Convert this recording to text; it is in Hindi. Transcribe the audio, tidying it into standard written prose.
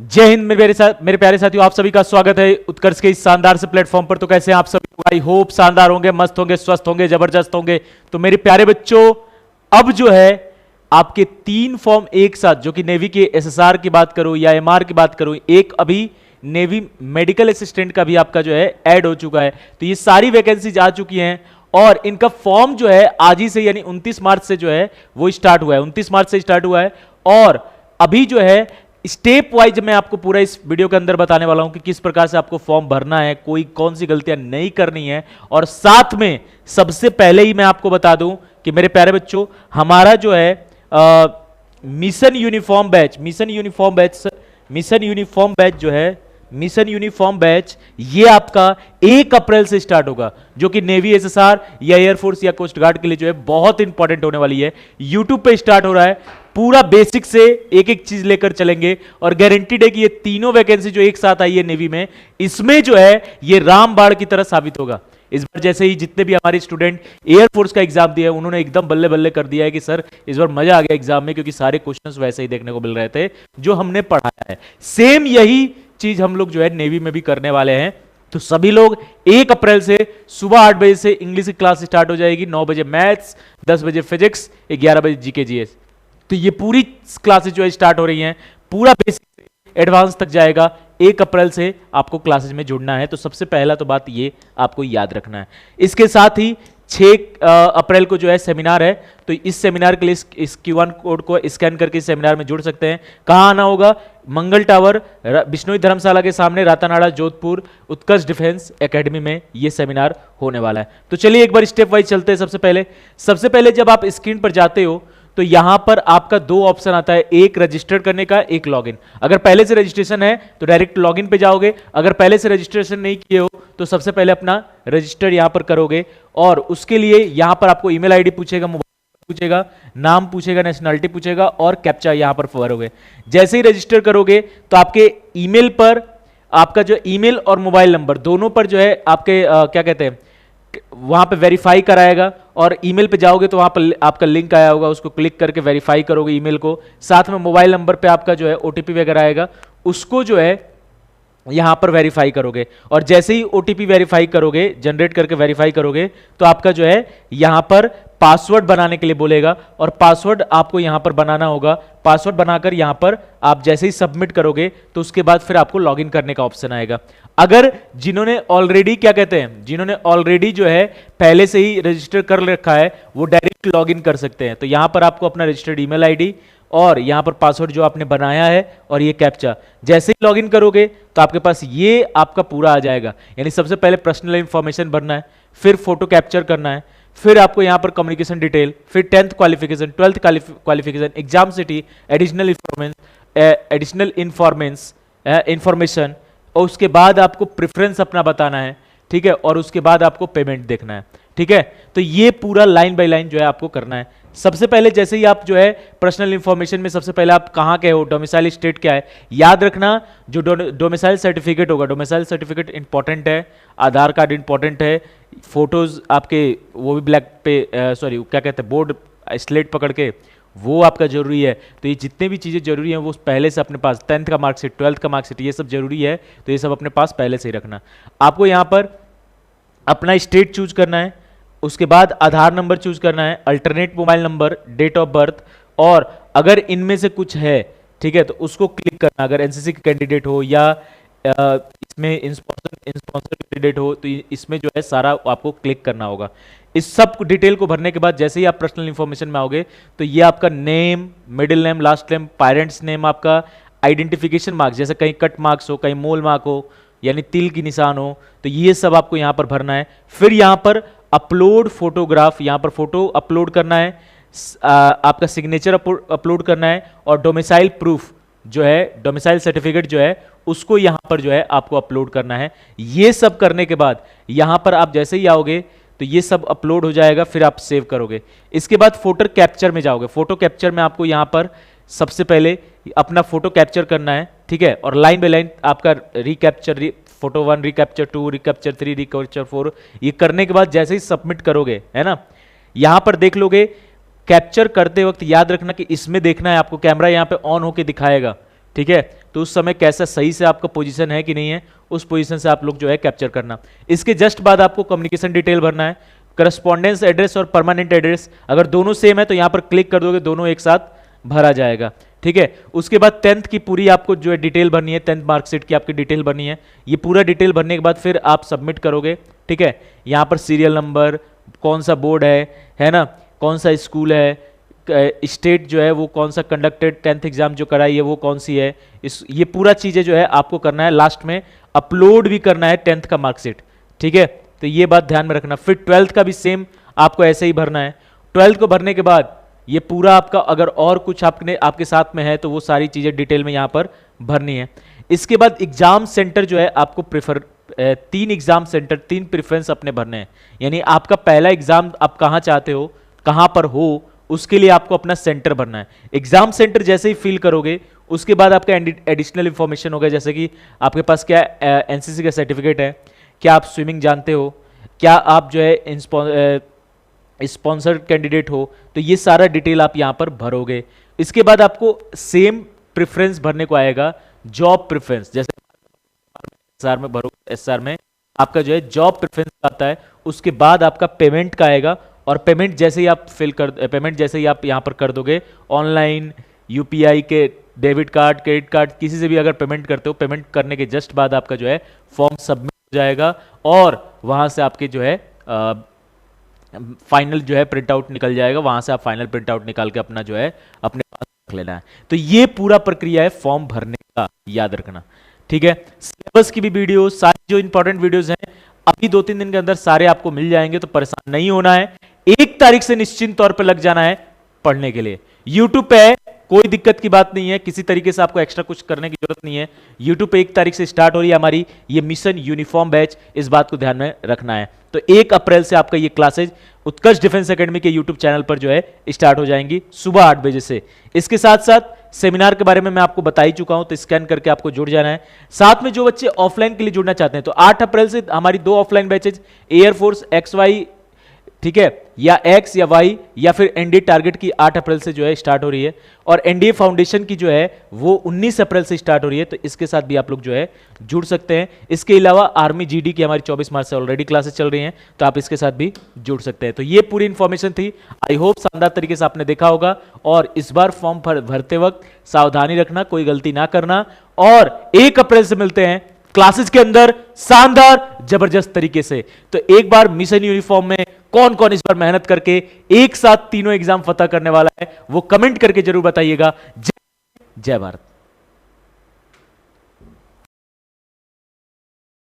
जय हिंद मेरे प्यारे साथियों, आप सभी का स्वागत है उत्कर्ष के इस शानदार से प्लेटफॉर्म पर। तो कैसे हैं आप सभी? आई होप शानदार होंगे, मस्त होंगे, स्वस्थ होंगे, जबरदस्त होंगे। तो मेरे प्यारे बच्चों, अब जो है आपके 3 फॉर्म एक साथ, जो कि नेवी के एसएसआर की बात करूं या एमआर की बात करूं, एक अभी नेवी मेडिकल असिस्टेंट का भी आपका जो है ऐड हो चुका है। तो ये सारी वैकेंसीज आ चुकी हैं और इनका फॉर्म जो है आज ही से यानी 29 मार्च से जो है वो स्टार्ट हुआ है। 29 मार्च से स्टार्ट हुआ है और अभी जो है स्टेप वाइज मैं आपको पूरा इस वीडियो के अंदर बताने वाला हूं कि किस प्रकार से आपको फॉर्म भरना है, कोई कौन सी गलतियां नहीं करनी है। और साथ में सबसे पहले ही मैं आपको बता दूं कि मेरे प्यारे बच्चों, हमारा जो है मिशन यूनिफॉर्म बैच ये आपका 1 अप्रैल से स्टार्ट होगा, जो कि नेवी एसएसआर या एयरफोर्स या कोस्ट गार्ड के लिए जो है बहुत इंपॉर्टेंट होने वाली है। यूट्यूब पे स्टार्ट हो रहा है, पूरा बेसिक से एक एक चीज लेकर चलेंगे और गारंटीड है कि ये तीनों वैकेंसी जो एक साथ आई है नेवी में, इसमें जो है ये रामबाण की तरह साबित होगा। इस बार जैसे ही जितने भी हमारे स्टूडेंट एयरफोर्स का एग्जाम दिया है, उन्होंने एकदम बल्ले बल्ले कर दिया है कि सर इस बार मजा आ गया एग्जाम में, क्योंकि सारे क्वेश्चंस वैसे ही देखने को मिल रहे थे जो हमने पढ़ाया है। सेम यही चीज हम लोग जो है नेवी में भी करने वाले हैं। तो सभी लोग 1 अप्रैल से सुबह 8 बजे से इंग्लिश की क्लास स्टार्ट हो जाएगी, 9 बजे मैथ्स, 10 बजे फिजिक्स, 11 बजे जीके जीएस। तो ये पूरी क्लासेस जो है स्टार्ट हो रही हैं, पूरा बेसिक से एडवांस तक जाएगा। 1 अप्रैल से आपको क्लासेस में जुड़ना है। तो सबसे पहला तो बात ये आपको याद रखना है। इसके साथ ही 6 अप्रैल को जो है सेमिनार है, तो इस सेमिनार के लिए इस क्यूआर कोड को स्कैन करके इस सेमिनार में जुड़ सकते हैं। कहाँ आना होगा? मंगल टावर, बिश्नोई धर्मशाला के सामने, रातानाड़ा, जोधपुर, उत्कर्ष डिफेंस एकेडमी में ये सेमिनार होने वाला है। तो चलिए एक बार स्टेप वाइज चलते हैं। सबसे पहले जब आप स्क्रीन पर जाते हो तो यहां पर आपका 2 ऑप्शन आता है, एक रजिस्टर करने का, एक लॉगिन। अगर पहले से रजिस्ट्रेशन है तो डायरेक्ट लॉगिन पे जाओगे, अगर पहले से रजिस्ट्रेशन नहीं किए हो तो सबसे पहले अपना रजिस्टर यहां पर करोगे और उसके लिए यहां पर आपको ईमेल आईडी पूछेगा, मोबाइल पूछेगा, नाम पूछेगा, नेशनलिटी पूछेगा और कैप्चा यहां पर भरोगे। जैसे ही रजिस्टर करोगे तो आपके ईमेल पर आपका जो ईमेल और मोबाइल नंबर दोनों पर जो है आपके क्या कहते हैं, वहां पे वेरीफाई कराएगा। और ईमेल पे जाओगे तो वहां पर आपका लिंक आया होगा, उसको क्लिक करके वेरीफाई करोगे ईमेल को। साथ में मोबाइल नंबर पे आपका जो है ओटीपी वगैरह आएगा, उसको जो है यहां पर वेरीफाई करोगे। और जैसे ही ओटीपी वेरीफाई करोगे, जनरेट करके वेरीफाई करोगे, तो आपका जो है यहां पर पासवर्ड बनाने के लिए बोलेगा और पासवर्ड आपको यहां पर बनाना होगा। पासवर्ड बनाकर यहां पर आप जैसे ही सबमिट करोगे तो उसके बाद फिर आपको लॉगिन करने का ऑप्शन आएगा। अगर जिन्होंने ऑलरेडी क्या कहते हैं, जिन्होंने ऑलरेडी जो है पहले से ही रजिस्टर कर रखा है, वो डायरेक्ट लॉगिन कर सकते हैं। तो यहां पर आपको अपना रजिस्टर्ड ईमेल आईडी और यहां पर पासवर्ड जो आपने बनाया है और ये कैप्चा, जैसे ही लॉगिन करोगे तो आपके पास ये आपका पूरा आ जाएगा। यानी सबसे पहले पर्सनल इंफॉर्मेशन भरना है, फिर फोटो कैप्चर करना है, फिर आपको यहां पर कम्युनिकेशन डिटेल, फिर 10th qualification, 12th qualification, exam city, additional information और उसके बाद आपको प्रेफरेंस अपना बताना है, ठीक है, और उसके बाद आपको पेमेंट देखना है, ठीक है। तो ये पूरा लाइन बाय लाइन जो है आपको करना है। सबसे पहले जैसे ही आप जो है पर्सनल इंफॉर्मेशन में सबसे पहले आप कहां के हो, डोमिसाइल स्टेट क्या है, याद रखना। जो डोमिसाइल सर्टिफिकेट होगा, डोमिसाइल सर्टिफिकेट इंपॉर्टेंट है, आधार कार्ड इंपॉर्टेंट है, फोटोज आपके वो भी ब्लैक पे सॉरी क्या कहते हैं, बोर्ड स्लेट पकड़ के वो आपका जरूरी है। तो ये जितने भी चीज़ें जरूरी हैं वो पहले से अपने पास, 10th का मार्कशीट, 12th का मार्कशीट, ये सब जरूरी है। तो ये सब अपने पास पहले से ही रखना। आपको यहाँ पर अपना स्टेट चूज करना है, उसके बाद आधार नंबर चूज करना है, alternate mobile number, date of birth, और अगर इनमें से कुछ है, ठीक है, तो उसको क्लिक करना। अगर एनसीसी के कैंडिडेट हो या इसमें स्पॉन्सर कैंडिडेट हो तो इसमें जो है सारा आपको क्लिक करना होगा। इस सब डिटेल को भरने के बाद जैसे ही आप पर्सनल इंफॉर्मेशन में आओगे तो ये आपका name, middle name, last name, parents name, आपका आइडेंटिफिकेशन मार्क, जैसे कहीं कट मार्क्स हो, कहीं मोल मार्क हो, यानी तिल की निशान हो, तो ये सब आपको यहां पर भरना है। फिर यहां पर अपलोड फोटोग्राफ, यहां पर फोटो अपलोड करना है, आपका सिग्नेचर अपलोड करना है और डोमिसाइल प्रूफ जो है, डोमिसाइल सर्टिफिकेट जो है, उसको यहां पर जो है आपको अपलोड करना है। ये सब करने के बाद यहां पर आप जैसे ही आओगे तो ये सब अपलोड हो जाएगा, फिर आप सेव करोगे। इसके बाद फोटो कैप्चर में जाओगे। फोटो कैप्चर में आपको यहां पर सबसे पहले अपना फोटो कैप्चर करना है, ठीक है, और लाइन बाय लाइन आपका recapture, photo 1, recapture 2, recapture 3, recapture 4, ये करने के बाद जैसे ही सबमिट करोगे, है ना, यहां पर देख लोगे। कैप्चर करते वक्त याद रखना कि इसमें देखना है आपको, कैमरा यहां पे ऑन होके दिखाएगा, ठीक है, तो उस समय कैसा सही से आपका पोजीशन है कि नहीं है, उस पोजीशन से आप लोग जो है कैप्चर करना। इसके जस्ट बाद आपको कम्युनिकेशन डिटेल भरना है, करस्पॉन्डेंस एड्रेस और परमानेंट एड्रेस, अगर दोनों सेम है तो यहां पर क्लिक कर दोगे, दोनों एक साथ भरा जाएगा। ठीक है, उसके बाद 10th की पूरी आपको जो है डिटेल भरनी है, 10th मार्कशीट की आपकी डिटेल भरनी है। ये पूरा डिटेल भरने के बाद फिर आप सबमिट करोगे। ठीक है, यहां पर सीरियल नंबर, कौन सा बोर्ड है ना, कौन सा स्कूल है, स्टेट जो है वो कौन सा कंडक्टेड 10th एग्जाम जो कराई है वो कौन सी है, ये पूरा चीजें जो है आपको करना है। लास्ट में अपलोड भी करना है 10th का मार्कशीट। ठीक है, तो ये बात ध्यान में रखना। फिर 12th का भी सेम आपको ऐसे ही भरना है। 12th को भरने के बाद ये पूरा आपका, अगर और कुछ आपके साथ में है तो वो सारी चीजें डिटेल में यहां पर भरनी है। इसके बाद एग्जाम सेंटर जो है आपको प्रेफर 3 एग्जाम सेंटर, 3 प्रेफरेंस अपने भरने हैं। यानी आपका पहला एग्जाम आप कहां चाहते हो, कहां पर हो, उसके लिए आपको अपना सेंटर भरना है। एग्जाम सेंटर जैसे ही फिल करोगे उसके बाद आपका एडिशनल इंफॉर्मेशन होगा, जैसे कि आपके पास क्या एनसीसी का सर्टिफिकेट है, क्या आप स्विमिंग जानते हो, क्या आप जो है स्पॉन्सर्ड कैंडिडेट हो, तो ये सारा डिटेल आप यहां पर भरोगे। इसके बाद आपको सेम प्रेफरेंस भरने को आएगा, जॉब प्रेफरेंस। जैसे एसआर में भरोगे, एसआर में आपका जो है जॉब प्रेफरेंस आता है। उसके बाद आपका पेमेंट का आएगा, और पेमेंट जैसे ही आप पेमेंट जैसे ही आप यहां पर कर दोगे, ऑनलाइन, यूपीआई के, डेबिट कार्ड, क्रेडिट कार्ड, किसी से भी अगर पेमेंट करते हो, पेमेंट करने के जस्ट बाद आपका जो है फॉर्म सबमिट हो जाएगा, और वहां से आपके जो है फाइनल जो है प्रिंट आउट निकल जाएगा। वहां से आप फाइनल प्रिंट आउट निकाल के अपना जो है अपने पास रख लेना है। तो ये पूरा प्रक्रिया है फॉर्म भरने का, याद रखना। ठीक है, सिलेबस की भी वीडियो, सारी जो इंपॉर्टेंट वीडियोस हैं अभी 2-3 दिन के अंदर सारे आपको मिल जाएंगे, तो परेशान नहीं होना है। 1 तारीख से निश्चिंत तौर पर लग जाना है पढ़ने के लिए। यूट्यूब पे है, कोई दिक्कत की बात नहीं है, किसी तरीके से आपको एक्स्ट्रा कुछ करने की जरूरत नहीं है। यूट्यूब पे 1 तारीख से स्टार्ट हो रही है हमारी ये मिशन यूनिफॉर्म बैच, इस बात को ध्यान में रखना है। तो 1 अप्रैल से आपका ये क्लासेज उत्कर्ष डिफेंस एकेडमी के यूट्यूब चैनल पर जो है स्टार्ट हो जाएंगी सुबह 8 बजे से। इसके साथ साथ सेमिनार के बारे में मैं आपको बता ही चुका हूं, तो स्कैन करके आपको जुड़ जाना है। साथ में जो बच्चे ऑफलाइन के लिए जुड़ना चाहते हैं, तो 8 अप्रैल से हमारी 2 ऑफलाइन बैचेज, एयरफोर्स XY, ठीक है, या एक्स या वाई, या फिर एनडीए टारगेट की 8 अप्रैल से जो है स्टार्ट हो रही है, और एनडीए फाउंडेशन की जो है वो 19 अप्रैल से स्टार्ट हो रही है। तो इसके साथ भी आप लोग जो है जुड़ सकते हैं। इसके अलावा आर्मी जीडी की हमारी 24 मार्च से ऑलरेडी क्लासेस चल रही हैं, तो आप इसके साथ भी जुड़ सकते हैं। तो ये पूरी इंफॉर्मेशन थी, आई होप शानदार तरीके से आपने देखा होगा। और इस बार फॉर्म भरते वक्त सावधानी रखना, कोई गलती ना करना, और 1 अप्रैल से मिलते हैं क्लासेस के अंदर शानदार जबरदस्त तरीके से। तो एक बार मिशन यूनिफॉर्म में कौन कौन इस बार मेहनत करके एक साथ तीनों एग्जाम फतह करने वाला है, वो कमेंट करके जरूर बताइएगा। जय भारत।